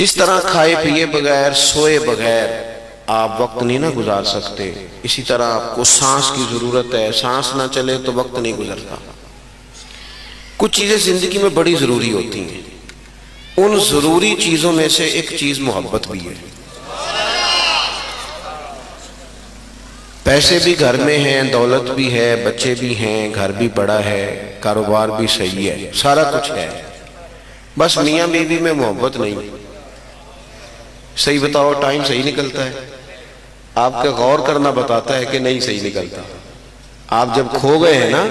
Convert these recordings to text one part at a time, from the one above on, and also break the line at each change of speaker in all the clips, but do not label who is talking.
جس طرح کھائے پیے بغیر سوئے بغیر آپ وقت نہیں نہ گزار سکتے، اسی طرح آپ کو سانس کی ضرورت ہے، سانس نہ چلے تو وقت نہیں گزرتا۔ کچھ چیزیں زندگی میں بڑی ضروری ہوتی ہیں، ان ضروری چیزوں میں سے ایک چیز محبت بھی ہے۔ پیسے بھی گھر میں ہیں، دولت بھی ہے، بچے بھی ہیں، گھر بھی بڑا ہے، کاروبار بھی صحیح ہے، سارا کچھ ہے، بس میاں بیوی میں محبت نہیں۔ صحیح بتاؤ، ٹائم صحیح نکلتا ہے؟ آپ کا غور کرنا بتاتا ہے کہ نہیں صحیح نکلتا۔ آپ جب کھو گئے ہیں نا،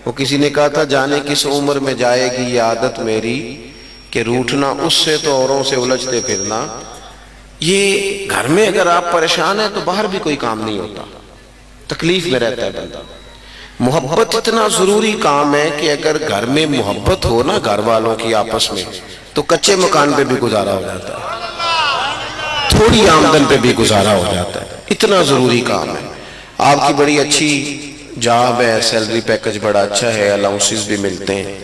وہ کسی نے کہا تھا جانے کس عمر میں جائے گی یہ عادت میری کہ روٹھنا اس سے تو اوروں سے الجھتے پھرنا۔ یہ گھر میں اگر آپ پریشان ہیں تو باہر بھی کوئی کام نہیں ہوتا، تکلیف میں رہتا ہے بندہ۔ محبت اتنا ضروری کام ہے کہ اگر گھر میں محبت ہو نا گھر والوں کی آپس میں تو کچے مکان پہ بھی گزارا ہو جاتا ہے، تھوڑی آمدن پہ بھی گزارا ہو جاتا ہے، اتنا ضروری کام ہے۔ آپ کی بڑی اچھی جاب ہے، سیلری پیکج بڑا اچھا ہے، الاؤنسز بھی ملتے ہیں،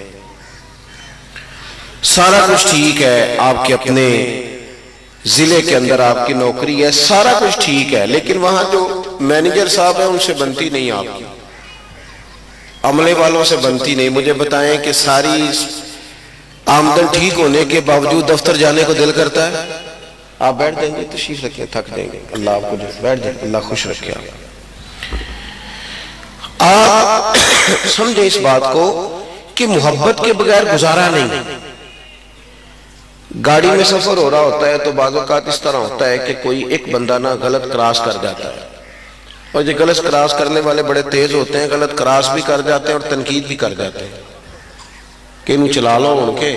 سارا کچھ ٹھیک ہے، آپ کے اپنے ضلع کے اندر آپ کی نوکری ہے، سارا کچھ ٹھیک ہے، لیکن وہاں جو مینیجر صاحب ہیں ان سے بنتی نہیں، آپ کی عملے والوں سے بنتی نہیں۔ مجھے بتائیں کہ ساری آمدن ٹھیک ہونے کے باوجود دفتر جانے کو دل کرتا ہے؟ آپ بیٹھ دیں گے، تشریف رکھیں، تھک دیں گے، اللہ آپ کو بیٹھ جائیں، اللہ خوش رکھے۔ آپ سمجھیں اس بات کو کہ محبت کے بغیر گزارا نہیں۔ گاڑی میں سفر ہو رہا ہوتا ہے تو بعض اوقات اس طرح ہوتا ہے کہ کوئی ایک بندہ نا غلط کراس کر جاتا ہے، اور یہ غلط کراس کرنے والے بڑے تیز ہوتے ہیں، غلط کراس بھی کر جاتے ہیں اور تنقید بھی کر جاتے ہیں کہ انہوں چلا لو، ان کے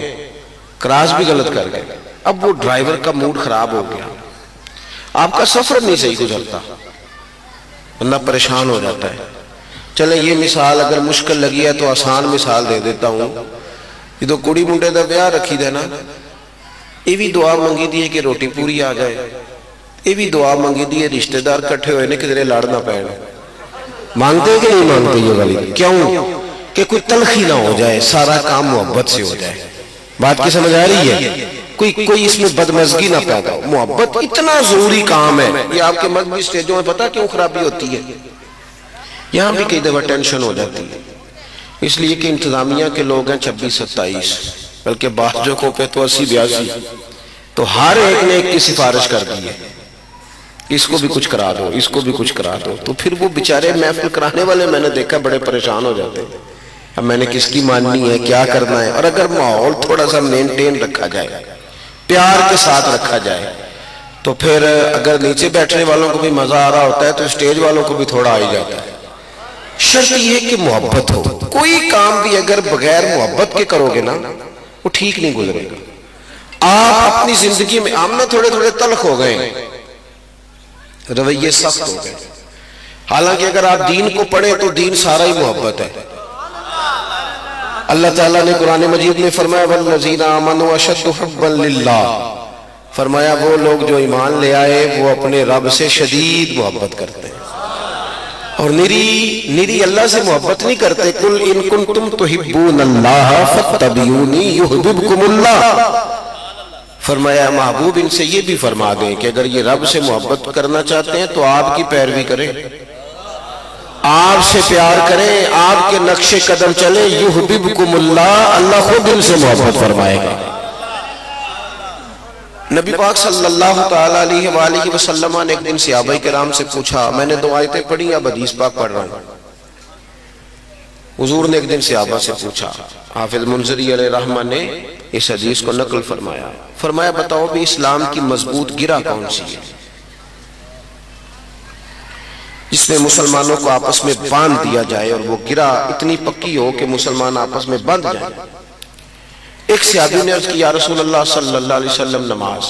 کراس بھی غلط کر گئے۔ اب وہ ڈرائیور کا موڈ خراب ہو گیا، آپ کا سفر نہیں صحیح گزرتا، بندہ پریشان ہو جاتا ہے۔ چلیں یہ مثال اگر مشکل لگی ہے تو آسان مثال دے دیتا ہوں۔ یہ تو کڑی منڈے دا بیاہ رکھی دے نا، یہ بھی دعا منگی دی ہے کہ روٹی پوری آ جائے، یہ بھی دعا منگی دی ہے رشتہ دار کٹھے ہوئے نے کدھر لڑ نہ پڑے۔ مانگتے کہ نہیں مانگتے یہ والی؟ کیوں؟ کہ کوئی تلخی نہ ہو جائے، سارا کام محبت سے ہو جائے۔ بات کی سمجھ آ رہی ہے؟ کوئی اس میں بدمزگی نہ پیدا ہو۔ محبت اتنا ضروری کام ہے۔ یہ آپ کے مذہبی سٹیجوں میں پتہ کیوں خرابی ہوتی ہے؟ یہاں بھی کئی دفعہ ٹینشن ہو جاتی ہے، اس لیے کہ انتظامیہ کے لوگ ہیں 26-27، بلکہ بعضوں کو پہ تو 80-82، تو ہر ایک نے ایک کی سفارش کر دی ہے، اس کو بھی کچھ کرا دو، اس کو بھی کچھ کرا دو، تو پھر وہ بیچارے محفل کرانے والے میں نے دیکھا بڑے پریشان ہو جاتے ہیں، اب میں نے کس کی ماننی ہے، کیا کرنا ہے۔ اور اگر ماحول تھوڑا سا مینٹین رکھا جائے، پیار کے ساتھ رکھا جائے، تو پھر اگر نیچے بیٹھنے والوں کو بھی مزہ آ رہا ہوتا ہے تو اسٹیج والوں کو بھی تھوڑا آ ہی جاتا ہے۔ شرط یہ کہ محبت ہو۔ کوئی کام بھی اگر بغیر محبت کے کرو گے نا وہ ٹھیک نہیں گزرے گا۔ آپ اپنی زندگی میں آمنے تھوڑے تھوڑے تلخ ہو گئے، رویے سخت ہو گئے، حالانکہ اگر آپ دین کو پڑھیں تو دین سارا ہی محبت ہے۔ اللہ تعالیٰ نے قرآن مجید میں فرمایا وَالَّذِينَ آمَنُوا أَشَدُّ حُبًّا لِلَّهِ، فرمایا وہ لوگ جو ایمان لے آئے وہ اپنے رب سے شدید محبت کرتے ہیں، اور نری اللہ سے محبت نہیں کرتے۔ قُلْ إِن كُنْتُمْ تُحِبُّونَ اللَّهَ فَاتَّبِعُونِي يُحْبِبْكُمُ اللَّهُ، فرمایا محبوب ان سے یہ بھی فرما دیں کہ اگر یہ رب سے محبت کرنا چاہتے ہیں تو آپ کی پیروی کریں، آپ سے پیار کریں، آپ کے نقش قدم چلیں، یحببکم اللہ، اللہ خود ان سے محبت فرمائے گا۔ نبی پاک صلی اللہ تعالیٰ علیہ وآلہ وسلم نے ایک دن صحابہ کرام سے پوچھا، میں نے 2 آیتیں پڑھی، اب حدیث پاک پڑھ رہا ہوں۔ حضور نے ایک دن صحابہ سے پوچھا، حافظ منذری علیہ رحمہ نے اس حدیث کو نقل فرمایا بتاؤ بھی اسلام کی مضبوط گرہ کون سی ہے جس میں مسلمانوں کو آپس میں باندھ دیا جائے اور وہ گرہ اتنی پکی ہو کہ مسلمان آپس میں باندھ جائیں۔ ایک صحابی نے عرض کی یا رسول اللہ صلی اللہ علیہ وسلم نماز۔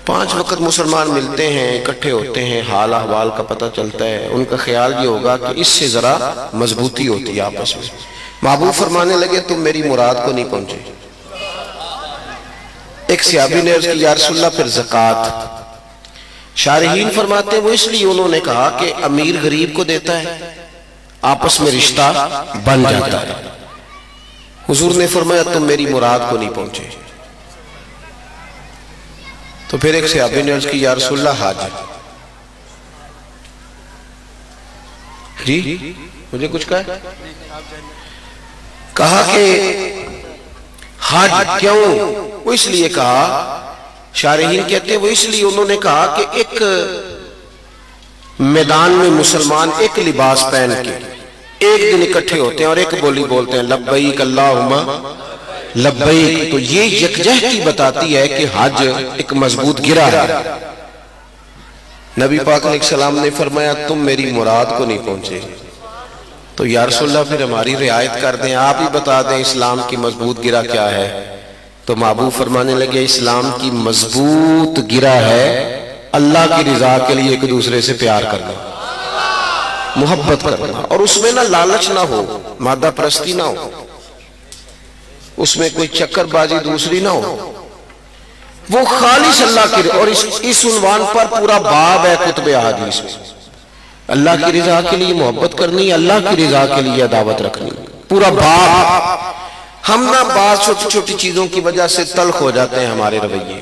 5 وقت مسلمان ملتے ہیں، اکٹھے ہوتے ہیں، حال احوال کا پتہ چلتا ہے، ان کا خیال یہ ہوگا کہ اس سے ذرا مضبوطی ہوتی ہے آپس میں۔ محبوب فرمانے لگے تم میری مراد کو نہیں پہنچے۔ ایک صحابی نے عرض کی یا رسول اللہ پھر زکوٰۃ۔ شارحین فرماتے ہیں وہ اس لیے انہوں نے کہا کہ امیر غریب کو دیتا ہے، آپس میں رشتہ بن جاتا ہے۔ حضور نے فرمایا تم میری مراد کو نہیں پہنچے۔ تو پھر ایک صحابی نے عرض کی یا رسول اللہ حج، جی مجھے کچھ کہا کہ حج کیوں؟ وہ اس لیے کہا، شارحین کہتے ہیں وہ اس لیے انہوں نے کہا کہ ایک میدان میں مسلمان ایک لباس پہن کے ایک دن اکٹھے ہوتے ہیں اور ایک بولی بولتے ہیں لبیک اللہم لبیک، تو یہ یکجہتی بتاتی ہے کہ حج ایک مضبوط گرہ ہے۔ نبی پاک علیہ السلام نے فرمایا تم میری مراد کو نہیں پہنچے، تو یا رسول اللہ پھر ہماری رعایت کر دیں، آپ ہی بتا دیں اسلام کی مضبوط گرہ کیا ہے۔ تو محبوب فرمانے لگے اسلام کی مضبوط گرہ ہے اللہ کی رضا کے لیے ایک دوسرے سے پیار کرنا، محبت کرنا، اور اس میں نہ لالچ نہ ہو، مادہ پرستی نہ ہو، اس میں کوئی چکر بازی دوسری نہ ہو، وہ خالص اللہ کی، اور اس عنوان پر پورا باب ہے کتب احادیث میں، اللہ کی رضا کے لیے محبت کرنی، اللہ کی رضا کے لیے عداوت رکھنی، پورا باب۔ ہم نہ بعض چھوٹی چھوٹی چیزوں کی وجہ سے تلخ ہو جاتے ہیں ہمارے رویے۔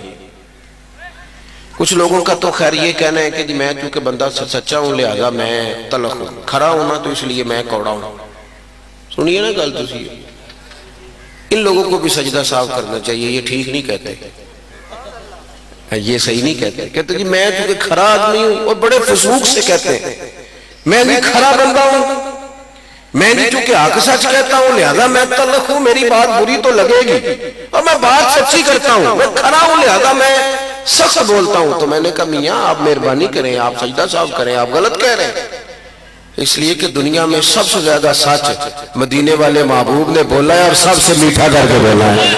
کچھ لوگوں کا تو خیر یہ کہنا ہے کہ جی میں چونکہ بندہ سچا ہوں لہذا میں تلخ ہوں، کھرا ہوں نا تو اس لیے میں کوڑا ہوں۔ سنیے نا گل تسی، ان لوگوں کو بھی سجدہ صاف کرنا چاہیے، یہ ٹھیک نہیں کہتے، یہ صحیح نہیں کہتے، کہتے جی میں چونکہ کھرا آدمی ہوں، اور بڑے فسوق سے کہتے ہیں میں بھی کھرا بندہ ہوں، میں بھی چونکہ حق سچ کہتا ہوں لہذا میں تلخ ہوں، میری بات بری تو لگے گی، اور میں بات سچی کرتا ہوں، میں کھرا ہوں لہذا میں سخت بولتا ہوں۔ تو میں نے کہا میاں آپ مہربانی کریں، آپ سجدہ صاف کریں، آپ غلط کہہ رہے ہیں، اس لیے کہ دنیا میں سب سے زیادہ سچ مدینے والے محبوب نے بولا ہے اور سب سے میٹھا کر کے بولا ہے۔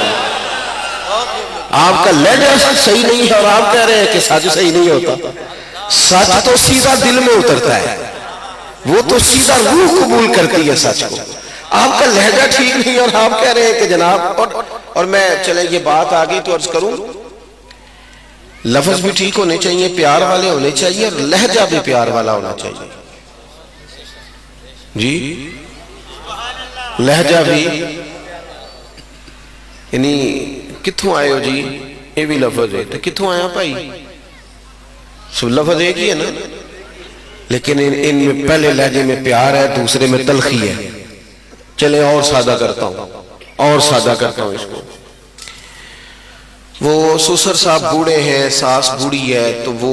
آپ کا لہجہ صحیح نہیں ہے اور آپ کہہ رہے ہیں کہ سچ صحیح نہیں ہوتا، سچ تو سیدھا دل میں اترتا ہے، وہ تو سیدھا روح قبول کرتی ہے سچ کو، آپ کا لہجہ ٹھیک نہیں اور آپ کہہ رہے ہیں کہ جناب، اور میں چلیں یہ بات آگئی تو عرض کروں، لفظ بھی ٹھیک ہونے چاہیے، پیار والے ہونے چاہیے، اور لہجہ بھی پیار والا ہونا چاہیے، جی لہجہ بھی، یعنی کتھوں آئے ہو جی، یہ بھی لفظ ہے تو کتھوں آیا بھائی، سب لفظ ایک ہی ہے نا، لیکن ان میں پہلے لہجے میں پیار ہے، دوسرے میں تلخی ہے۔ چلیں اور سادہ کرتا ہوں اس کو۔ وہ سسر صاحب بوڑھے ہیں، ساس بوڑھی ہے، تو وہ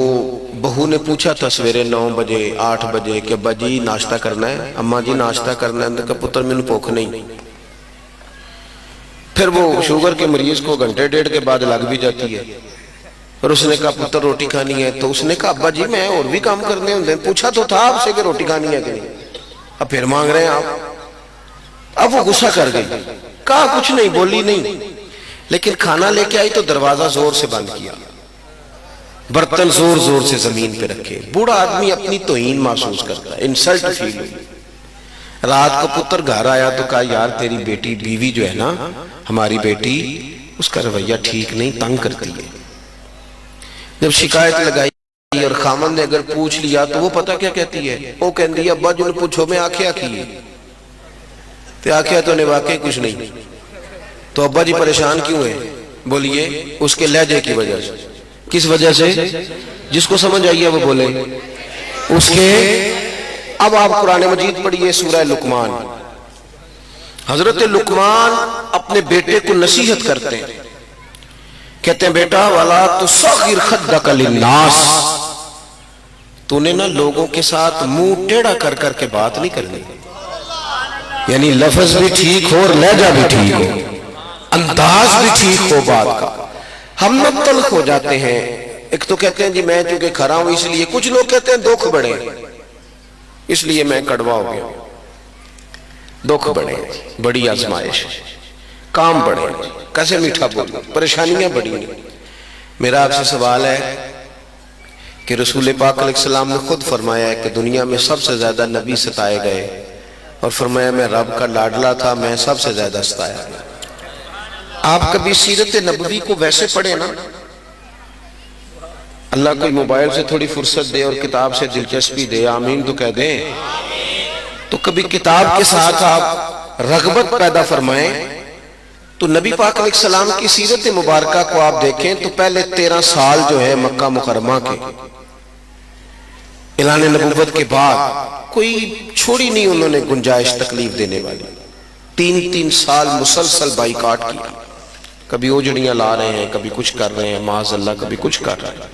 بہو نے پوچھا تھا سویرے 9 بجے 8 بجے کہ ابا جی ناشتہ کرنا ہے، اماں جی ناشتہ کرنا ہے، انہوں نے کہا پتر میں نے بھوک نہیں۔ پھر وہ شوگر کے مریض کو گھنٹے ڈیڑھ کے بعد لگ بھی جاتی ہے، اور اس نے کہا پتر روٹی کھانی ہے، تو اس نے کہا ابا جی میں اور بھی کام کرنے ہوں، پوچھا تو تھا آپ سے کہ روٹی کھانی ہے کہ نہیں، اب پھر مانگ رہے ہیں آپ۔ اب وہ غصہ کر گئی، کہا کچھ نہیں، بولی نہیں، لیکن کھانا لے کے آئی تو دروازہ زور سے بند کیا، برتن زور زور سے زمین پہ رکھے۔ بوڑھا آدمی اپنی توہین محسوس کرتا ہے، انسلٹ فیل ہوئی۔ رات کو پتر گھر آیا تو کہا یار تیری بیٹی بیوی جو ہے نا، ہماری بیٹی، اس کا رویہ ٹھیک نہیں، تنگ کرتی ہے۔ جب شکایت لگائی اور خامن نے اگر پوچھ لیا تو وہ پتہ کیا کہتی ہے، وہ کہتی ہے ابا جو نے پوچھو میں آکھیا کی ہے، تو آکھیا تو نے واقعی کچھ نہیں، تو ابا جی پریشان کیوں ہیں؟ بولیے اس کے لہجے کی وجہ سے۔ کس وجہ سے؟ جس کو سمجھ آئی ہے وہ بولے، اس کے۔ اب آپ قرآن مجید پڑھیے سورہ لقمان، حضرت لقمان اپنے بیٹے کو نصیحت کرتے ہیں، کہتے ہیں بیٹا وَلَا تُصَغِّرْ خَدَّكَ لِلنَّاسِ، تو نے نا لوگوں کے ساتھ منہ ٹیڑھا کر کر کے بات نہیں کرنی، یعنی لفظ بھی ٹھیک ہو اور لہجہ بھی ٹھیک ہو، انداز بھی ٹھیک ہو بات کا۔ ہم نہ تلخ ہو جاتے ہیں، ایک تو کہتے ہیں جی میں چونکہ کھرا ہوں اس لیے، کچھ لوگ کہتے ہیں دکھ بڑے اس لیے میں کڑوا ہو گیا، دکھ بڑے، بڑی آزمائش، کام بڑے، کیسے میٹھا بولوں، پریشانیاں بڑی ہیں۔ میرا آپ سے سوال ہے کہ رسول پاک علیہ السلام نے خود فرمایا ہے کہ دنیا میں سب سے زیادہ نبی ستائے گئے، اور فرمایا میں رب کا لاڈلا تھا، میں سب سے زیادہ ستایا گیا۔ آپ کبھی سیرت نبوی کو ویسے پڑھیں نا، اللہ کوئی موبائل سے تھوڑی فرصت دے اور کتاب سے دلچسپی دے، آمین تو کہہ دیں، تو کبھی کتاب کے ساتھ آپ رغبت پیدا فرمائیں تو نبی پاک علیہ السلام کی سیرت مبارکہ کو آپ دیکھیں تو پہلے 13 سال جو ہے مکہ مکرمہ کے اعلان نبوت کے بعد کوئی چھوڑی نہیں انہوں نے گنجائش تکلیف دینے والی. 3 سال مسلسل بائیکاٹ کیا. کبھی اوجڑیاں لا رہے ہیں, کبھی کچھ کر رہے ہیں, معاذ اللہ کبھی کچھ کر رہے ہیں.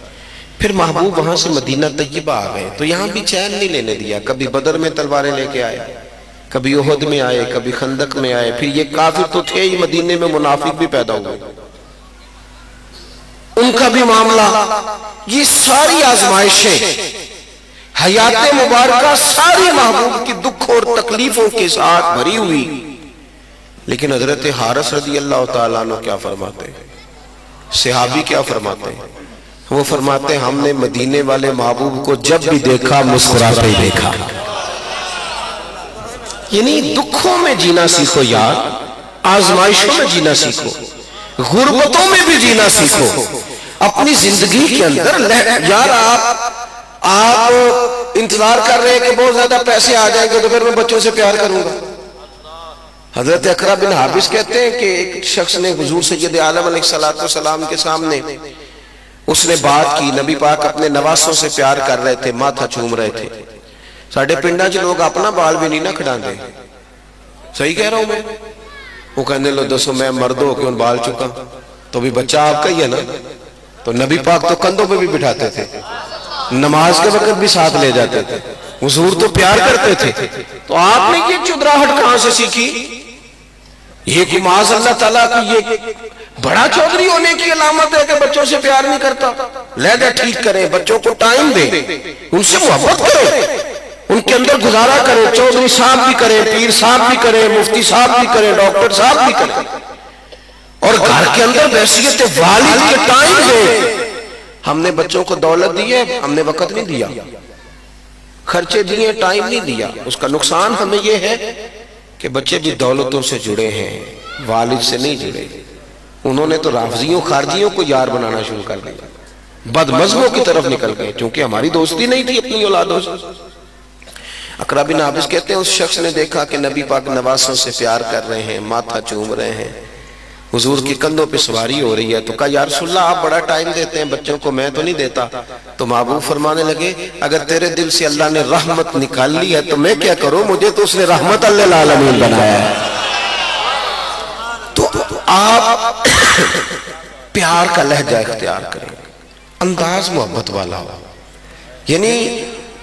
پھر محبوب وہاں سے مدینہ طیبہ آ گئے تو یہاں بھی چین نہیں لینے دیا. کبھی بدر میں تلواریں لے کے آئے, کبھی احد میں آئے, کبھی خندق میں آئے. پھر یہ کافر تو تھے ہی, مدینے میں منافق بھی پیدا ہوئے, ان کا بھی معاملہ. یہ ساری آزمائشیں حیات مبارکہ ساری محبوب کی دکھ اور تکلیفوں کے ساتھ بھری ہوئی. لیکن حضرت حارث رضی اللہ تعالیٰ عنہ کیا فرماتے ہیں, صحابی کیا فرماتے ہیں؟ وہ فرماتے ہیں ہم نے مدینے والے محبوب کو جب بھی دیکھا مسکراتے ہی دیکھا. یعنی دکھوں میں جینا سیکھو یار, آزمائشوں میں جینا سیکھو, غربتوں میں بھی جینا سیکھو. اپنی زندگی کے اندر یار آپ انتظار کر رہے ہیں کہ بہت زیادہ پیسے آ جائیں گے تو پھر میں بچوں سے پیار کروں گا. حضرت اقرا بن حابس کہتے ہیں کہ ایک شخص نے حضور سید عالم علیہ السلام کے سامنے اس نے بات کی. نبی پاک اپنے نواسوں سے پیار کر رہے تھے, ماتھا چوم رہے تھے. ساڑھے پنڈا جو لوگ اپنا بال بھی نہیں نہ کھڑا دے. صحیح کہہ رہا ہوں میں؟ وہ کہنے لو دسو میں مرد ہو کے ان بال چکا تو بھی بچہ آپ کا ہی ہے نا. تو نبی پاک تو کندھوں پہ بھی بٹھاتے تھے, نماز کے وقت بھی ساتھ لے جاتے تھے, حضور تو پیار کرتے تھے. تو آپ نے یہ چودراہٹ کہاں سے سیکھی؟ یہ کہ معاذ اللہ تعالیٰ کی یہ بڑا چودھری ہونے کی علامت ہے کہ بچوں سے پیار نہیں کرتا. لہذا ٹھیک کریں, بچوں کو ٹائم دیں, ان سے محبت کریں, ان کے اندر گزارا کریں. چودھری صاحب بھی کریں, پیر صاحب بھی کریں, مفتی صاحب بھی کریں, ڈاکٹر صاحب بھی کریں. اور گھر کے اندر بحیثیت والد کے ٹائم دیں. ہم نے بچوں کو دولت دی ہے, ہم نے وقت نہیں دیا, خرچے دیے, ٹائم نہیں دیا. اس کا نقصان ہمیں یہ ہے کہ بچے بھی دولتوں سے جڑے ہیں, والد سے نہیں جڑے. انہوں نے تو رافضیوں خارجیوں کو یار بنانا شروع کر دیا, بد مذہبوں کی طرف نکل گئے, چونکہ ہماری دوستی نہیں تھی اپنی اولادوں سے. اقرا بن حابس کہتے ہیں اس شخص نے دیکھا کہ نبی پاک نواسوں سے پیار کر رہے ہیں, ماتھا چوم رہے ہیں, حضور کی کندھوں پہ سواری ہو رہی ہے. تو کہا یا رسول اللہ آپ بڑا ٹائم دیتے ہیں بچوں کو, میں تو نہیں دیتا. تو محبوب فرمانے لگے اگر تیرے دل سے اللہ نے رحمت نکال لی ہے تو میں کیا کروں, مجھے تو اس نے رحمت للعالمین بنایا ہے. تو آپ پیار کا لہجہ اختیار کریں, انداز محبت والا ہو. یعنی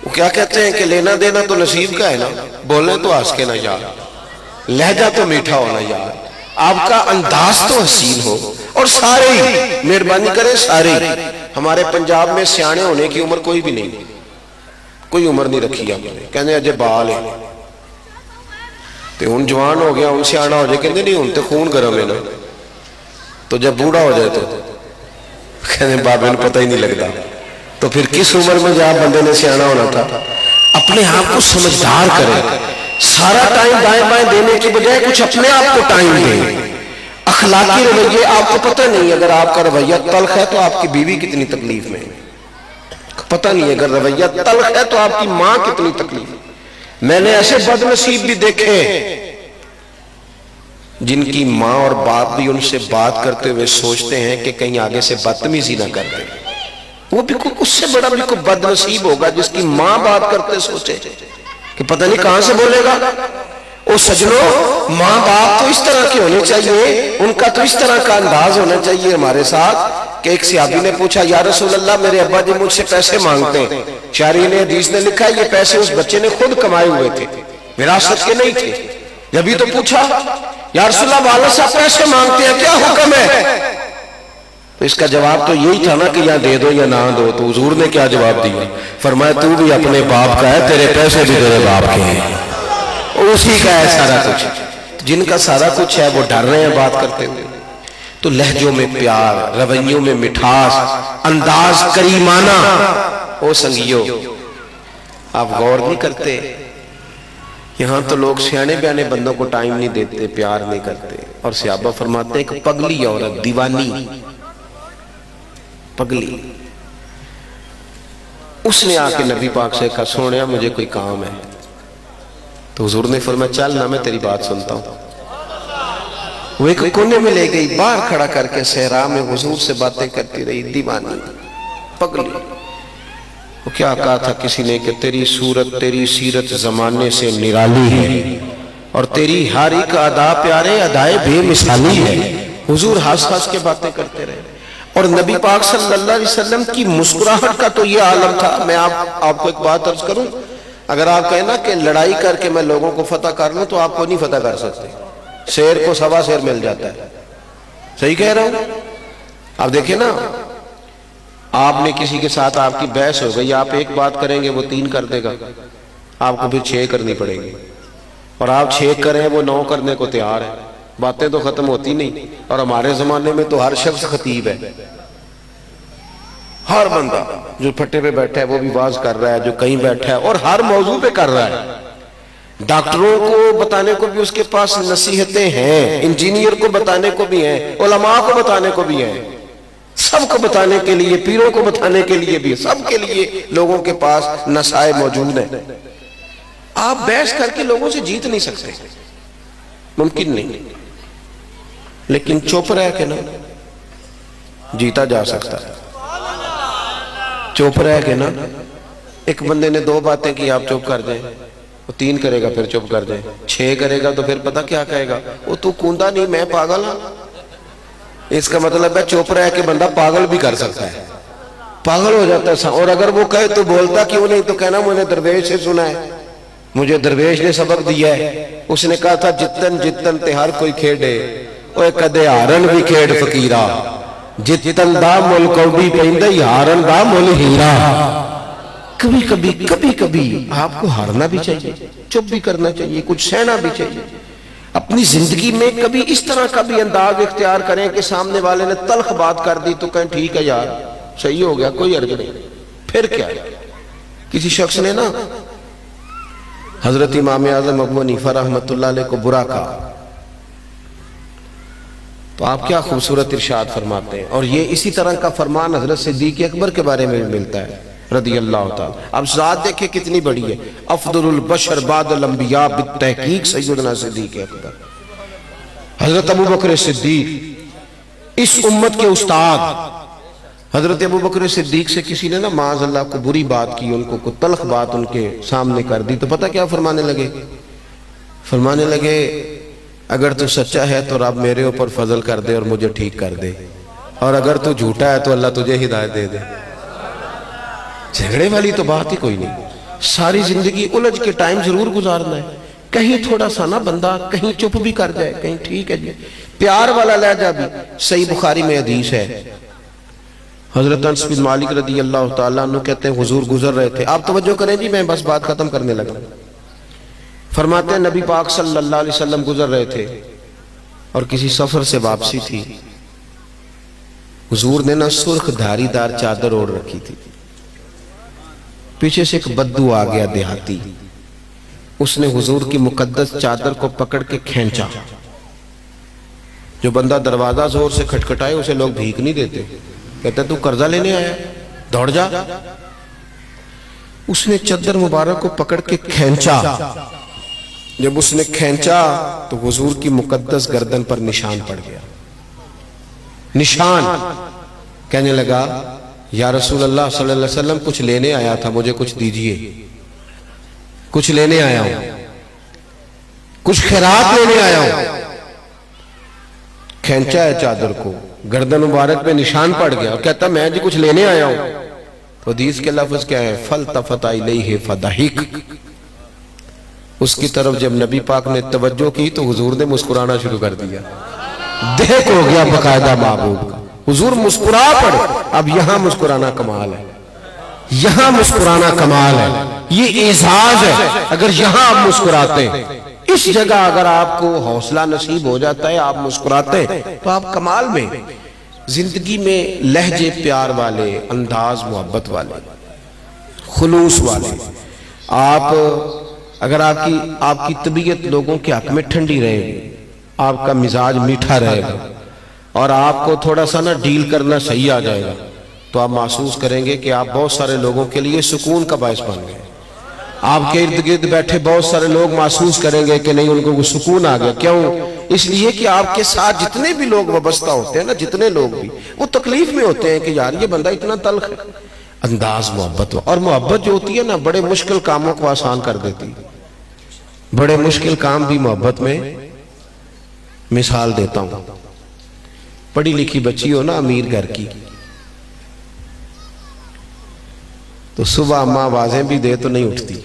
وہ کیا کہتے ہیں کہ لینا دینا تو نصیب کا ہے نا, بولیں تو ہنس کے نہ یار, لہجہ تو میٹھا ہونا یار, آپ کا انداز تو حسین ہو. اور سارے ہی مہربانی کریں, سارے ہمارے پنجاب میں سیانے ہونے کی عمر کوئی بھی نہیں, کوئی عمر نہیں رکھی ہم نے. کہنے اجے بال ہے تے ہن جوان ہو گیا, ہن سیانا ہو جائے, کہنے نہیں ہن تے خون گرم ہے نا. تو جب بوڑھا ہو جائے تو کہنے بابے نے پتہ ہی نہیں لگتا. تو پھر کس عمر میں جہاں بندے نے سیانا ہونا تھا؟ اپنے آپ کو سمجھدار کریں, سارا ٹائم دائیں بائیں دینے کی بجائے کچھ اپنے آپ کو ٹائم دیں. اخلاقی رویے آپ کو پتہ نہیں, اگر آپ کا رویہ تلخ ہے تو آپ کی بیوی کتنی تکلیف میں, پتہ نہیں اگر رویہ تلخ ہے تو آپ کی ماں کتنی تکلیف. میں نے ایسے بد نصیب بھی دیکھے جن کی ماں اور باپ بھی ان سے بات کرتے ہوئے سوچتے ہیں کہ کہیں آگے سے بدتمیزی نہ کر دیں. وہ بھی اس سے بڑا بھی کوئی بد نصیب ہوگا جس کی ماں بات کرتے سوچے کہ پتہ نہیں کہاں سے بولے گا. او سجنوں, ماں باپ تو اس طرح کے ہونے چاہیے, ان کا تو اس طرح کا انداز ہونا چاہیے ہمارے ساتھ کہ ایک صحابی نے پوچھا یا رسول اللہ میرے ابا جی مجھ سے پیسے مانگتے ہیں. شارحین حدیث نے لکھا ہے یہ پیسے اس بچے نے خود کمائے ہوئے تھے, وراثت کے نہیں تھے. جبھی تو پوچھا یا رسول اللہ والد صاحب پیسے مانگتے ہیں, کیا حکم ہے؟ تو اس کا جواب تو یہی تھا نا کہ یا دے دو یا نہ دو. تو حضور نے کیا جواب دیا؟ فرمایا تو بھی اپنے باپ کا ہے, تیرے پیسے بھی تیرے باپ کے ہیں, اسی کا ہے سارا کچھ. جن کا سارا کچھ ہے وہ ڈر رہے ہیں بات کرتے ہوئے. تو لہجوں میں پیار, رویوں میں مٹھاس, انداز کریمانہ. او سنگیو, آپ غور نہیں کرتے, یہاں تو لوگ سیانے بیانے بندوں کو ٹائم نہیں دیتے, پیار نہیں کرتے. اور صحابہ فرماتے ہیں کہ پگلی عورت, دیوانی پگلی, اس نے آ کے نبی پاک سے کہا سونیا مجھے کوئی کام ہے. تو حضور نے فرمایا چل نہ میں تیری بات سنتا ہوں. وہ ایک کونے میں لے گئی، باہر کھڑا کر کے صحرا میں حضور سے باتیں کرتی رہی، دیوانی پگلی۔ وہ کیا کہا تھا کسی نے کہ تیری صورت تیری سیرت زمانے سے نرالی ہے، اور تیری ہر ایک ادا پیارے ادائے بے مثالی ہے۔ حضور ہنس ہنس کے باتیں کرتے رہے، اور نبی پاک صلی اللہ علیہ وسلم کی مسکراہٹ کا تو یہ عالم تھا۔ میں آپ کو ایک بات عرض کروں، اگر آپ کہیں نا کہ لڑائی کر کے میں لوگوں کو فتح کر لوں تو آپ کو نہیں فتح کر سکتے، شیر کو سوا شیر مل جاتا ہے۔ صحیح کہہ رہا ہوں؟ آپ دیکھیں نا، آپ نے کسی کے ساتھ آپ کی بحث ہو گئی، آپ ایک بات کریں گے وہ 3 کر دے گا، آپ کو پھر 6 کرنی پڑے گی، اور آپ 6 کریں وہ 9 کرنے کو تیار ہے۔ باتیں تو ختم ہوتی نہیں، اور ہمارے زمانے میں تو ہر شخص خطیب ہے، ہر بندہ جو پھٹے پہ بیٹھا ہے وہ بھی واز کر رہا ہے، جو کہیں بیٹھا ہے اور ہر موضوع پہ کر رہا ہے۔ ڈاکٹروں کو بتانے کو بھی اس کے پاس نصیحتیں ہیں، انجینئر کو بتانے کو بھی ہیں، علماء کو بتانے کو بھی ہیں، سب کو بتانے کے لیے، پیروں کو بتانے کے لیے بھی، سب کے لیے لوگوں کے پاس نصائح موجود ہیں۔ آپ بحث کر کے لوگوں سے جیت نہیں سکتے، ممکن نہیں، لیکن چپ رہ کے نا جیتا جا سکتا ہے۔ چپ رہ کے نا، ایک بندے نے 2 باتیں کی، آپ چپ کر دیں، وہ 3 کرے گا پھر چپ کر دیں، 6 کرے گا تو پھر پتہ کیا کہے گا، وہ تو کوندا نہیں میں پاگل ہوں۔ اس کا مطلب ہے چپ رہ کے بندہ پاگل بھی کر سکتا ہے، پاگل ہو جاتا ہے۔ اور اگر وہ کہے تو بولتا کیوں نہیں، تو کہنا مجھے درویش سے سنا ہے، مجھے درویش نے سبق دیا ہے، اس نے کہا تھا جتن جتن تے ہر کوئی کھیڑے، اوے کدے ہارن بھی کھیڑ فقیرہ، جتن دا ملک بھی پہندے ہارن دا مل ہیرا۔ کبھی کبھی آپ کو ہارنا بھی چاہیے، چپ بھی کرنا چاہیے، کچھ سہنا بھی چاہیے۔ اپنی زندگی میں کبھی اس طرح کا بھی انداز اختیار کریں کہ سامنے والے نے تلخ بات کر دی تو کہیں ٹھیک ہے یار صحیح ہو گیا، کوئی حرج نہیں، پھر کیا۔ کسی شخص نے نا حضرت امام اعظم ابو حنیفہ رحمۃ اللہ علیہ کو برا کہا، تو آپ کیا خوبصورت ارشاد فرماتے ہیں، اور یہ اسی طرح کا فرمان حضرت صدیق اکبر کے بارے میں بھی ملتا ہے رضی اللہ تعالی۔ اب ذات دیکھیں کتنی بڑی ہے، افضل البشر بعد الانبیاء بالتحقیق سیدنا صدیق اکبر، حضرت ابو بکر صدیق اس امت کے استاد۔ حضرت ابو بکر صدیق سے کسی نے نا معاذ اللہ کو بری بات کی، ان کو کوئی تلخ بات ان کے سامنے کر دی، تو پتہ کیا فرمانے لگے؟ فرمانے لگے اگر تو سچا ہے تو رب میرے اوپر فضل کر دے اور مجھے ٹھیک کر دے، اور اگر تو جھوٹا ہے تو اللہ تجھے ہدایت دے دے۔ جھگڑے والی تو بات ہی کوئی نہیں، ساری زندگی الجھ کے ٹائم ضرور گزارنا ہے، کہیں تھوڑا سا نا بندہ کہیں چپ بھی کر جائے، کہیں ٹھیک ہے جی، پیار والا لہجہ بھی۔ صحیح بخاری میں حدیث ہے، حضرت انس بن مالک رضی اللہ تعالیٰ عنہ کہتے ہیں حضور گزر رہے تھے، آپ توجہ کریں جی میں بس بات ختم کرنے لگا۔ فرماتے ہیں نبی پاک صلی اللہ علیہ وسلم گزر رہے تھے اور کسی سفر سے واپسی تھی، حضور نے نا سرخ دھاری دار چادر اوڑھ رکھی تھی، پیچھے سے ایک بدو آ گیا دیہاتی، اس نے حضور کی مقدس چادر کو پکڑ کے کھینچا۔ جو بندہ دروازہ زور سے کھٹکھٹائے اسے لوگ بھیک نہیں دیتے، کہتے تو قرضہ لینے آیا دوڑ جا۔ اس نے چادر مبارک کو پکڑ کے کھینچا، جب اس نے کھینچا تو حضور کی مقدس گردن پر نشان پڑ گیا، نشان۔ کہنے لگا یا رسول اللہ صلی اللہ علیہ وسلم کچھ لینے آیا تھا، مجھے کچھ دیجئے، کچھ لینے آیا ہوں، کچھ خیرات لینے آیا ہوں۔ کھینچا ہے چادر کو، گردن مبارک پہ نشان پڑ گیا، اور کہتا میں جی کچھ لینے آیا ہوں۔ تو حدیث کے لفظ کیا ہے؟ فَالْتَفَتَ إِلَيْهِ فَضَحِكَ۔ اس کی طرف جب نبی پاک نے توجہ کی تو حضور نے مسکرانا شروع کر دیا، دیکھ ہو گیا باقاعدہ محبوب کا، حضور مسکرا پڑے۔ اب یہاں مسکرانا کمال ہے، یہاں مسکرانا کمال ہے، یہ اعزاز ہے۔ اگر یہاں آپ مسکراتے ہیں، اس جگہ اگر آپ کو حوصلہ نصیب ہو جاتا ہے، آپ مسکراتے ہیں تو آپ کمال میں۔ زندگی میں لہجے پیار والے، انداز محبت والے، خلوص والے، آپ اگر آپ کی طبیعت لوگوں کے حق میں ٹھنڈی رہے گی، آپ کا مزاج میٹھا رہے گا، اور آپ کو تھوڑا سا نا ڈیل کرنا صحیح آ جائے گا، تو آپ محسوس کریں گے کہ آپ بہت سارے لوگوں کے لیے سکون کا باعث بن گئے۔ آپ کے ارد گرد بیٹھے بہت سارے لوگ محسوس کریں گے کہ نہیں ان کو سکون آ گیا. کیوں؟ اس لیے کہ آپ کے ساتھ جتنے بھی لوگ وابستہ ہوتے ہیں نا، جتنے لوگ بھی، وہ تکلیف میں ہوتے ہیں کہ یار یہ بندہ اتنا تلخ ہے. انداز محبت، اور محبت جو ہوتی ہے نا بڑے مشکل کاموں کو آسان کر دیتی. بڑے مشکل کام بھی محبت میں. مثال دیتا ہوں، پڑھی لکھی بچی ہو نا امیر گھر کی، تو صبح اماں آوازیں بھی دے تو نہیں اٹھتی،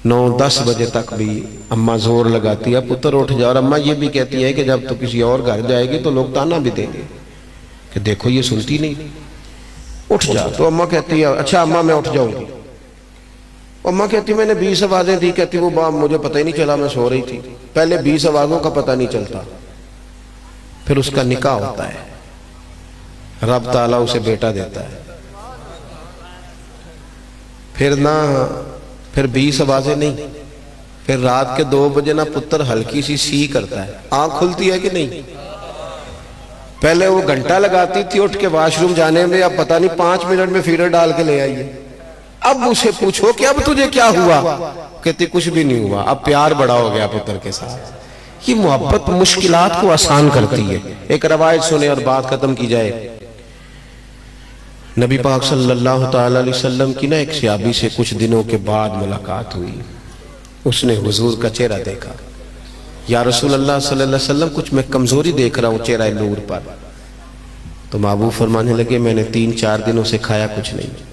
9-10 بجے تک بھی اماں زور لگاتی ہے پتر اٹھ جا. اور اماں یہ بھی کہتی ہے کہ جب تو کسی اور گھر جائے گی تو لوگ تانا بھی دیں گے کہ دیکھو یہ سنتی نہیں، اٹھ جا. تو اماں کہتی ہے اچھا اماں میں اٹھ جاؤں گی. اماں کہتی میں نے 20 آوازیں دی. کہتی وہ باپ مجھے پتہ ہی نہیں چلا، میں سو رہی تھی. پہلے 20 آوازوں کا پتہ نہیں چلتا، پھر اس کا نکاح ہوتا ہے، رب تعالیٰ اسے بیٹا دیتا ہے. پھر 20 آوازیں نہیں، پھر رات کے 2 بجے نہ پتر ہلکی سی کرتا ہے، آنکھ کھلتی ہے کہ نہیں؟ پہلے وہ گھنٹہ لگاتی تھی اٹھ کے واش روم جانے میں، اب پتہ نہیں 5 منٹ میں فیڈر ڈال کے لے آئیے. اب اسے پوچھو کہ اب تجھے کیا ہوا؟ کہتی کچھ بھی نہیں ہوا، اب پیار بڑا ہو گیا پتر کے ساتھ. یہ محبت مشکلات کو آسان کرتی ہے. ایک روایت سنیں اور بات ختم کی جائے. نبی پاک صلی اللہ تعالی علیہ وسلم کی نا ایک صحابی سے کچھ دنوں کے بعد ملاقات ہوئی. اس نے حضور کا چہرہ دیکھا. یا رسول اللہ صلی اللہ علیہ وسلم کچھ میں کمزوری دیکھ رہا ہوں چہرہ نور پر. تو محبوب فرمانے لگے میں نے 3-4 دنوں سے کھایا کچھ نہیں.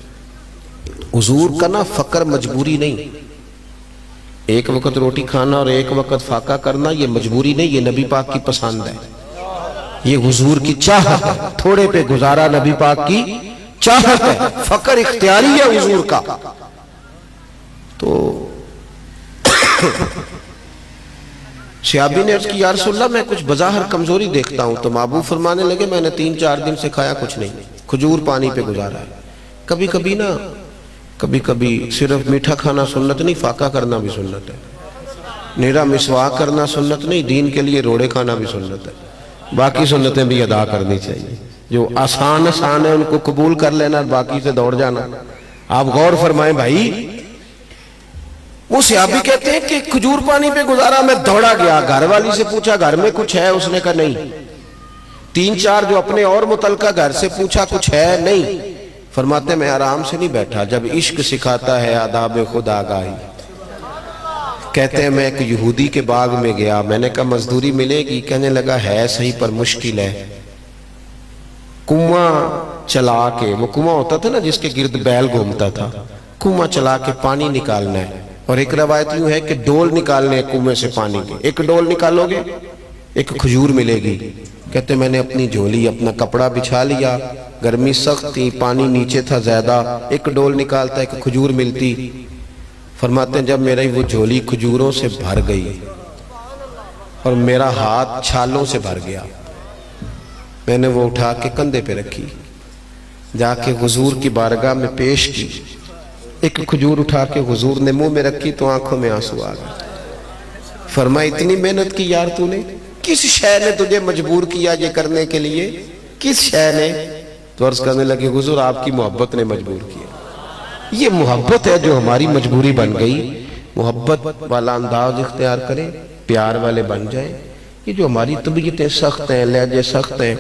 حضور کا نا فقر مجبوری نہیں، ایک وقت روٹی کھانا اور ایک وقت فاقہ کرنا یہ مجبوری نہیں، یہ نبی پاک کی پسند ہے، یہ حضور کی چاہت ہے. تھوڑے پہ گزارا نبی پاک کی چاہت ہے، فقر اختیاری ہے حضور کا. تو صحابی نے عرض کی یا رسول اللہ میں کچھ بظاہر کمزوری دیکھتا ہوں. تو محبوب فرمانے لگے میں نے 3-4 دن سے کھایا کچھ نہیں، کھجور پانی پہ گزارا ہے. کبھی کبھی صرف میٹھا کھانا سنت نہیں، فاقہ کرنا بھی سنت ہے. نیرا مسواک کرنا سنت نہیں، دین کے لیے روڑے کھانا بھی سنت ہے. باقی سنتیں بھی ادا کرنی چاہیے. جو آسان ہے ان کو قبول کر لینا، باقی سے دوڑ جانا. آپ غور فرمائیں بھائی. وہ صحابی کہتے ہیں کہ کھجور پانی پہ گزارا، میں دوڑا گیا، گھر والی سے پوچھا گھر میں کچھ ہے؟ اس نے کہا نہیں. 3-4 جو اپنے اور متعلقہ گھر سے پوچھا کچھ ہے؟ نہیں. فرماتے میں آرام سے نہیں بیٹھا، جب عشق سکھاتا ہے آداب خود آگاہی. کہتے ہیں میں ایک یہودی کے باغ میں گیا، میں نے کہا مزدوری ملے گی؟ کہنے لگا ہے صحیح پر مشکل ہے. کنواں چلا کے، وہ کنواں ہوتا تھا نا جس کے گرد بیل گھومتا تھا، کنواں چلا کے پانی نکالنا ہے. اور ایک روایت یوں ہے کہ ڈول نکالنے ہیں کنویں سے پانی کے. ایک ڈول نکالو گے ایک کھجور ملے گی. کہتے میں نے اپنی جھولی اپنا کپڑا بچھا لیا، گرمی سخت تھی، پانی نیچے تھا زیادہ، ایک ڈول نکالتا ایک کھجور ملتی. فرماتے ہیں جب میری وہ جھولی کھجوروں سے بھر گئی اور میرا ہاتھ چھالوں سے بھر گیا، میں نے وہ اٹھا کے کندھے پہ رکھی، جا کے حضور کی بارگاہ میں پیش کی. ایک کھجور اٹھا کے حضور نے منہ میں رکھی تو آنکھوں میں آنسو آ گئے. فرمایا اتنی محنت کی یار تو نے، کس شے نے تجھے مجبور کیا یہ کرنے کے لیے؟ کس شے نے؟ تو عرض کرنے لگے حضور آپ کی محبت نے مجبور کیا. یہ محبت ہے جو ہماری مجبوری بن گئی. محبت والا انداز اختیار کریں، پیار والے بن جائیں. یہ جو ہماری طبیعتیں سخت ہیں، لہجے سخت ہیں،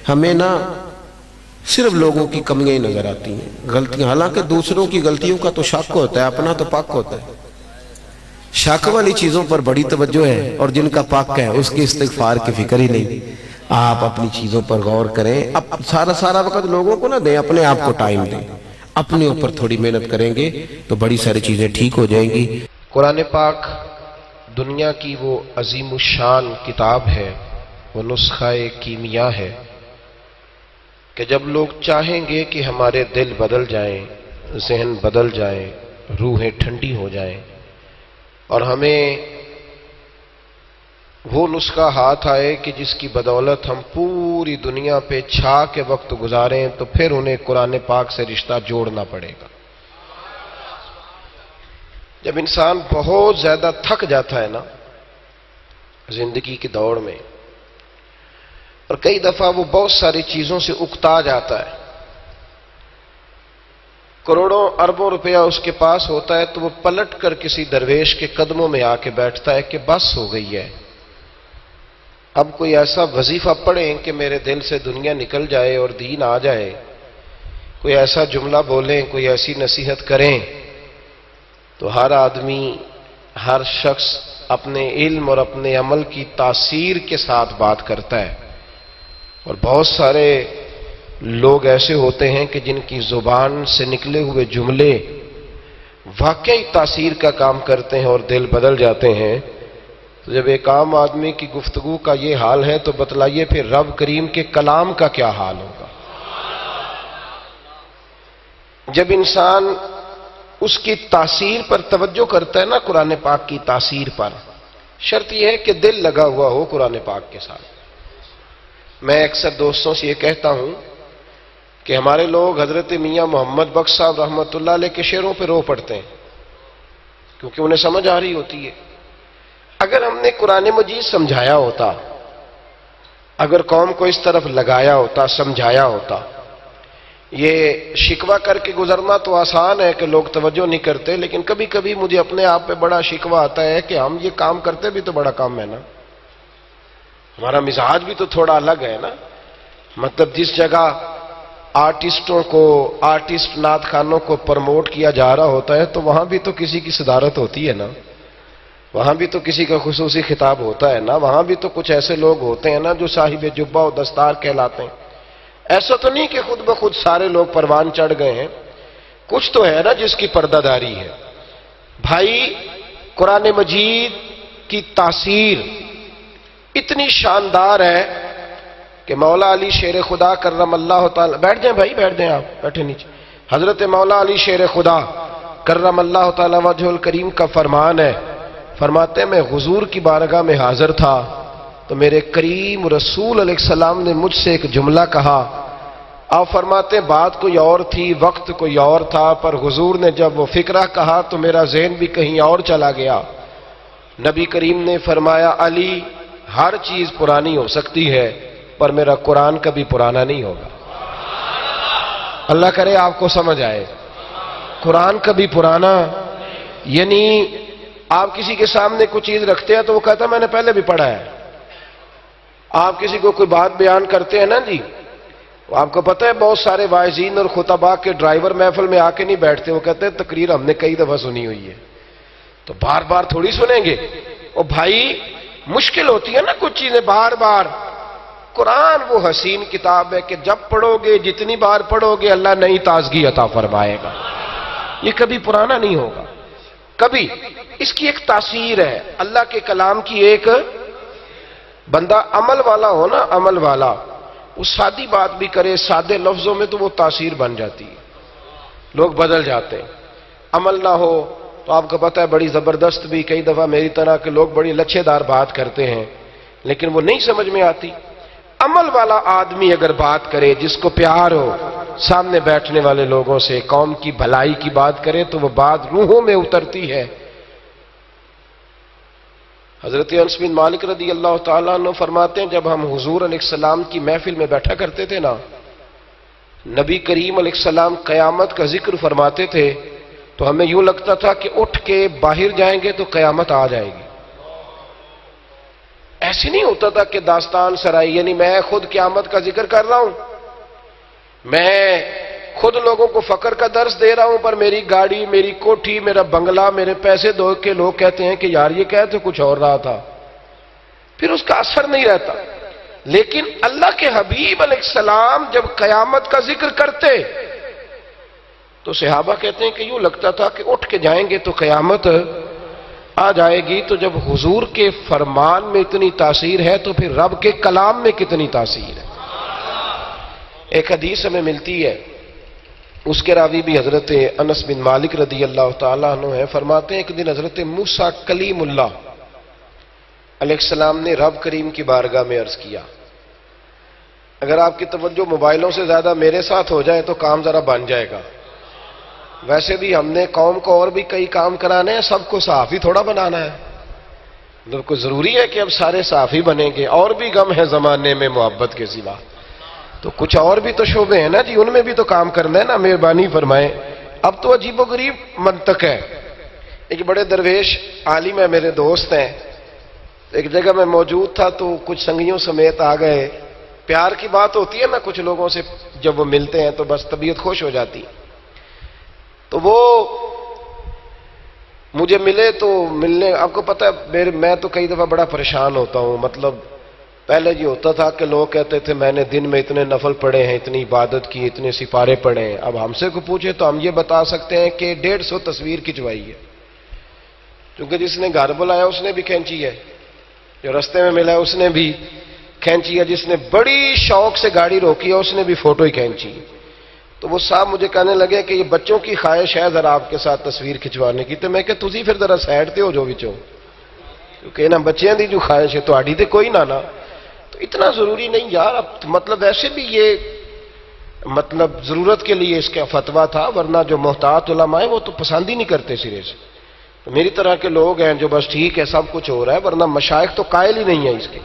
ہمیں نا صرف لوگوں کی کمیاں ہی نظر آتی ہیں، غلطیاں. حالانکہ دوسروں کی غلطیوں کا تو شک ہوتا ہے، اپنا تو پاک ہوتا ہے. شک والی چیزوں پر بڑی توجہ ہے، اور جن کا پاک ہے اس کی استغفار کی فکر ہی نہیں. آپ اپنی چیزوں پر غور کریں. اب سارا وقت لوگوں کو نہ دیں، اپنے آپ کو ٹائم دیں. اپنے اوپر تھوڑی محنت کریں گے تو بڑی ساری چیزیں ٹھیک ہو جائیں گی.
قرآن پاک دنیا کی وہ عظیم الشان کتاب ہے، وہ نسخہ کیمیا ہے کہ جب لوگ چاہیں گے کہ ہمارے دل بدل جائیں، ذہن بدل جائیں، روحیں ٹھنڈی ہو جائیں، اور ہمیں وہ نسخہ ہاتھ آئے کہ جس کی بدولت ہم پوری دنیا پہ چھا کے وقت گزاریں، تو پھر انہیں قرآن پاک سے رشتہ جوڑنا پڑے گا. جب انسان بہت زیادہ تھک جاتا ہے نا زندگی کی دوڑ میں، اور کئی دفعہ وہ بہت ساری چیزوں سے اکتا جاتا ہے، کروڑوں اربوں روپیہ اس کے پاس ہوتا ہے تو وہ پلٹ کر کسی درویش کے قدموں میں آ کے بیٹھتا ہے کہ بس ہو گئی ہے، اب کوئی ایسا وظیفہ پڑھیں کہ میرے دل سے دنیا نکل جائے اور دین آ جائے، کوئی ایسا جملہ بولیں، کوئی ایسی نصیحت کریں۔ تو ہر آدمی، ہر شخص اپنے علم اور اپنے عمل کی تاثیر کے ساتھ بات کرتا ہے، اور بہت سارے لوگ ایسے ہوتے ہیں کہ جن کی زبان سے نکلے ہوئے جملے واقعی تاثیر کا کام کرتے ہیں اور دل بدل جاتے ہیں۔ تو جب ایک عام آدمی کی گفتگو کا یہ حال ہے تو بتلائیے پھر رب کریم کے کلام کا کیا حال ہوگا۔ جب انسان اس کی تاثیر پر توجہ کرتا ہے نا، قرآن پاک کی تاثیر پر، شرط یہ ہے کہ دل لگا ہوا ہو قرآن پاک کے ساتھ۔ میں اکثر دوستوں سے یہ کہتا ہوں کہ ہمارے لوگ حضرت میاں محمد بخش صاحب رحمۃ اللہ علیہ کے شعروں پہ رو پڑتے ہیں کیونکہ انہیں سمجھ آ رہی ہوتی ہے۔ اگر ہم نے قرآن مجید سمجھایا ہوتا، اگر قوم کو اس طرف لگایا ہوتا، سمجھایا ہوتا، یہ شکوہ کر کے گزرنا تو آسان ہے کہ لوگ توجہ نہیں کرتے، لیکن کبھی کبھی مجھے اپنے آپ پہ بڑا شکوہ آتا ہے کہ ہم یہ کام کرتے بھی تو بڑا کام ہے نا، ہمارا مزاج بھی تو تھوڑا الگ ہے نا۔ مطلب جس جگہ آرٹسٹوں کو، آرٹسٹ نعت خوانوں کو پروموٹ کیا جا رہا ہوتا ہے تو وہاں بھی تو کسی کی صدارت ہوتی ہے نا، وہاں بھی تو کسی کا خصوصی خطاب ہوتا ہے نا، وہاں بھی تو کچھ ایسے لوگ ہوتے ہیں نا جو صاحب جبہ و دستار کہلاتے ہیں۔ ایسا تو نہیں کہ خود بخود سارے لوگ پروان چڑھ گئے ہیں، کچھ تو ہے نا جس کی پردہ داری ہے۔ بھائی قرآن مجید کی تاثیر اتنی شاندار ہے کہ مولا علی شیر خدا کرم اللہ تعالی، بیٹھ جائیں بھائی، بیٹھ جائیں، آپ بیٹھے نیچے۔ حضرت مولا علی شیر خدا کرم اللہ تعالی وجہ الکریم کا فرمان ہے، فرماتے ہیں میں حضور کی بارگاہ میں حاضر تھا تو میرے کریم رسول علیہ السلام نے مجھ سے ایک جملہ کہا۔ آپ فرماتے ہیں بات کوئی اور تھی، وقت کوئی اور تھا، پر حضور نے جب وہ فکرہ کہا تو میرا ذہن بھی کہیں اور چلا گیا۔ نبی کریم نے فرمایا علی ہر چیز پرانی ہو سکتی ہے پر میرا قرآن کبھی پرانا نہیں ہوگا۔ اللہ کرے آپ کو سمجھ آئے، قرآن کبھی پرانا، یعنی آپ کسی کے سامنے کوئی چیز رکھتے ہیں تو وہ کہتا ہے میں نے پہلے بھی پڑھا ہے۔ آپ کسی کو کوئی بات بیان کرتے ہیں نا جی، آپ کو پتہ ہے بہت سارے واعظین اور خطباء کے ڈرائیور محفل میں آ کے نہیں بیٹھتے، وہ کہتے ہیں تقریر ہم نے کئی دفعہ سنی ہوئی ہے، تو بار بار تھوڑی سنیں گے۔ اور بھائی مشکل ہوتی ہے نا کچھ چیزیں بار بار۔ قرآن وہ حسین کتاب ہے کہ جب پڑھو گے، جتنی بار پڑھو گے، اللہ نئی تازگی عطا فرمائے گا، یہ کبھی پرانا نہیں ہوگا کبھی۔ اس کی ایک تاثیر ہے، اللہ کے کلام کی ایک، بندہ عمل والا ہو نا، عمل والا، وہ سادی بات بھی کرے سادے لفظوں میں تو وہ تاثیر بن جاتی ہے، لوگ بدل جاتے ہیں۔ عمل نہ ہو تو آپ کو پتہ ہے بڑی زبردست بھی کئی دفعہ میری طرح کے لوگ بڑی لچھے دار بات کرتے ہیں لیکن وہ نہیں سمجھ میں آتی۔ عمل والا آدمی اگر بات کرے، جس کو پیار ہو سامنے بیٹھنے والے لوگوں سے، قوم کی بھلائی کی بات کرے تو وہ بات روحوں میں اترتی ہے۔ حضرت انس بن مالک رضی اللہ تعالیٰ عنہ فرماتے ہیں جب ہم حضور علیہ السلام کی محفل میں بیٹھا کرتے تھے نا، نبی کریم علیہ السلام قیامت کا ذکر فرماتے تھے تو ہمیں یوں لگتا تھا کہ اٹھ کے باہر جائیں گے تو قیامت آ جائے گی۔ ایسے نہیں ہوتا تھا کہ داستان سرائی، یعنی میں خود قیامت کا ذکر کر رہا ہوں، میں خود لوگوں کو فقر کا درس دے رہا ہوں، پر میری گاڑی، میری کوٹھی، میرا بنگلہ، میرے پیسے دو کے لوگ کہتے ہیں کہ یار یہ کہتے کچھ اور رہا تھا، پھر اس کا اثر نہیں رہتا۔ لیکن اللہ کے حبیب علیہ السلام جب قیامت کا ذکر کرتے تو صحابہ کہتے ہیں کہ یوں لگتا تھا کہ اٹھ کے جائیں گے تو قیامت آ جائے گی۔ تو جب حضور کے فرمان میں اتنی تاثیر ہے تو پھر رب کے کلام میں کتنی تاثیر ہے۔ ایک حدیث ہمیں ملتی ہے، اس کے راوی بھی حضرت انس بن مالک رضی اللہ تعالیٰ عنہ ہیں، فرماتے ہیں ایک دن حضرت موسیٰ کلیم اللہ علیہ السلام نے رب کریم کی بارگاہ میں عرض کیا۔ اگر آپ کی توجہ موبائلوں سے زیادہ میرے ساتھ ہو جائے تو کام ذرا بن جائے گا۔ ویسے بھی ہم نے قوم کو اور بھی کئی کام کرانے ہیں، سب کو صحافی تھوڑا بنانا ہے، مطلب کوئی ضروری ہے کہ اب سارے صحافی بنیں گے؟ اور بھی غم ہے زمانے میں محبت کے سوا، تو کچھ اور بھی تو شعبے ہیں نا جی، ان میں بھی تو کام کرنا ہے نا، مہربانی فرمائیں۔ اب تو عجیب و غریب منطق ہے. ایک بڑے درویش عالم ہے، میرے دوست ہیں، ایک جگہ میں موجود تھا تو کچھ سنگیوں سمیت آ گئے. پیار کی بات ہوتی ہے نا، کچھ لوگوں سے جب وہ ملتے ہیں تو بس طبیعت خوش ہو جاتی. تو وہ مجھے ملے تو ملنے، آپ کو پتہ ہے میں تو کئی دفعہ بڑا پریشان ہوتا ہوں. مطلب پہلے یہ ہوتا تھا کہ لوگ کہتے تھے میں نے دن میں اتنے نفل پڑھے ہیں، اتنی عبادت کی، اتنے سپارے پڑھے ہیں. اب ہم سے کو پوچھے تو ہم یہ بتا سکتے ہیں کہ 150 تصویر کھنچوائی ہے. کیونکہ جس نے گھر بلایا اس نے بھی کھینچی ہے، جو رستے میں ملا ہے اس نے بھی کھینچی ہے، جس نے بڑی شوق سے گاڑی روکی ہے اس نے بھی فوٹو ہی کھینچی. تو وہ صاحب مجھے کہنے لگے کہ یہ بچوں کی خواہش ہے ذرا آپ کے ساتھ تصویر کھنچوانے کی. تو میں کہ تسی پھر ذرا سائڈ تے ہو جو وچوں، کیونکہ انہاں بچیاں دی جو خواہش ہے تہاڈی تے کوئی نہ نا. تو اتنا ضروری نہیں یار. اب مطلب ویسے بھی یہ مطلب ضرورت کے لیے اس کا فتویٰ تھا، ورنہ جو محتاط علماء ہیں وہ تو پسند ہی نہیں کرتے سرے سے. تو میری طرح کے لوگ ہیں جو بس ٹھیک ہے سب کچھ ہو رہا ہے، ورنہ مشائخ تو قائل ہی نہیں ہے اس کے.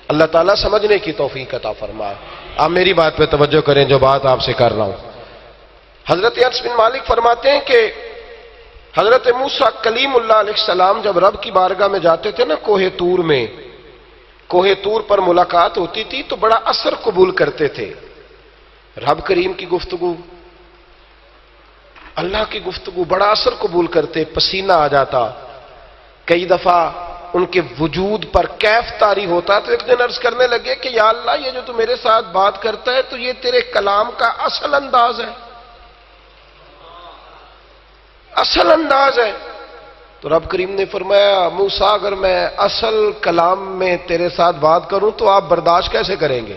اللہ تعالیٰ سمجھنے کی توفیق عطا فرمائے. آپ میری بات پہ توجہ کریں جو بات آپ سے کر رہا ہوں. حضرت انس بن مالک فرماتے ہیں کہ حضرت موسیٰ کلیم اللہ علیہ السلام جب رب کی بارگاہ میں جاتے تھے نا کوہ طور میں، کوہ طور پر ملاقات ہوتی تھی تو بڑا اثر قبول کرتے تھے. رب کریم کی گفتگو، اللہ کی گفتگو بڑا اثر قبول کرتے، پسینہ آ جاتا. کئی دفعہ ان کے وجود پر کیف طاری ہوتا. تو ایک دن عرض کرنے لگے کہ یا اللہ یہ جو تو میرے ساتھ بات کرتا ہے تو یہ تیرے کلام کا اصل انداز ہے، اصل انداز ہے. تو رب کریم نے فرمایا موسیٰ اگر میں اصل کلام میں تیرے ساتھ بات کروں تو آپ برداشت کیسے کریں گے؟